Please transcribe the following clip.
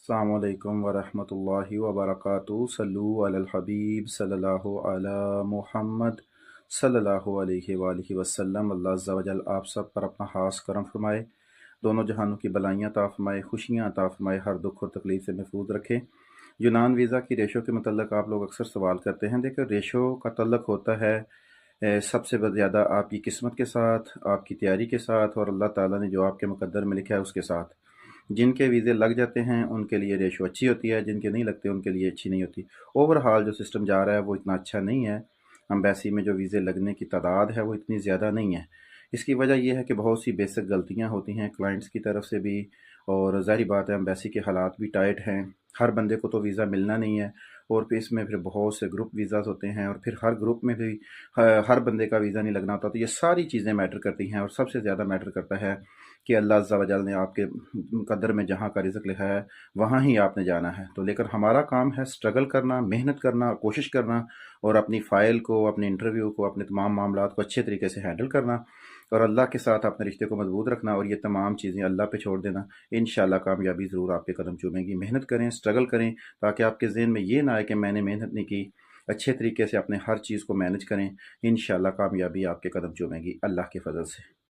अस्सलाम वालेकुम वरहमतुल्लाहि वबरकातुहू। सल्लु अलल हबीब सल्लल्लाहु अला मुहम्मद सल्लल्लाहु अलैहि वालिहि वसल्लम। अल्लाह अज़्ज़ा वजल आप सब पर अपना खास करम फरमाए, दोनों जहानों की भलाइयाँ अता फरमाए, खुशियाँ अता फरमाए, हर दुख और तकलीफ से महफूज रखे। यूनान वीज़ा की रेशो के मतलब आप लोग अक्सर सवाल करते हैं। देखिए, रेशो का तल्लक होता है सबसे ज़्यादा आपकी किस्मत के साथ, आपकी तैयारी के साथ, और अल्लाह ताला ने जो आपके मुकद्दर में लिखा है उसके साथ। जिनके वीज़े लग जाते हैं उनके लिए रेशो अच्छी होती है, जिनके नहीं लगते उनके लिए अच्छी नहीं होती। ओवरऑल जो सिस्टम जा रहा है वो इतना अच्छा नहीं है। एम्बेसी में जो वीज़े लगने की तादाद है वो इतनी ज़्यादा नहीं है। इसकी वजह यह है कि बहुत सी बेसिक गलतियां होती हैं क्लाइंट्स की तरफ से भी, और ज़ाहिर बात है एम्बेसी के हालात भी टाइट हैं। हर बंदे को तो वीज़ा मिलना नहीं है, और फिर इसमें फिर बहुत से ग्रुप वीज़ाज होते हैं, और फिर हर ग्रुप में भी हर बंदे का वीज़ा नहीं लगना होता। तो ये सारी चीज़ें मैटर करती हैं, और सबसे ज़्यादा मैटर करता है कि अल्लाह अज़्ज़ा वजल ने आपके मुकद्दर में जहाँ का रिज़्क़ लिखा है वहाँ ही आपने जाना है। तो लेकर हमारा काम है स्ट्रगल करना, मेहनत करना, कोशिश करना, और अपनी फ़ाइल को, अपने इंटरव्यू को, अपने तमाम मामलात को अच्छे तरीके से हैंडल करना, और अल्लाह के साथ अपने रिश्ते को मजबूत रखना, और ये तमाम चीज़ें अल्लाह पे छोड़ देना। इंशाल्लाह कामयाबी ज़रूर आपके कदम चूमेगी। मेहनत करें, स्ट्रगल करें, ताकि आपके ज़हन में ये ना आए कि मैंने मेहनत नहीं की। अच्छे तरीके से अपने हर चीज़ को मैनेज करें, इंशाल्लाह कामयाबी आपके कदम चूमेगी अल्लाह के फजल से।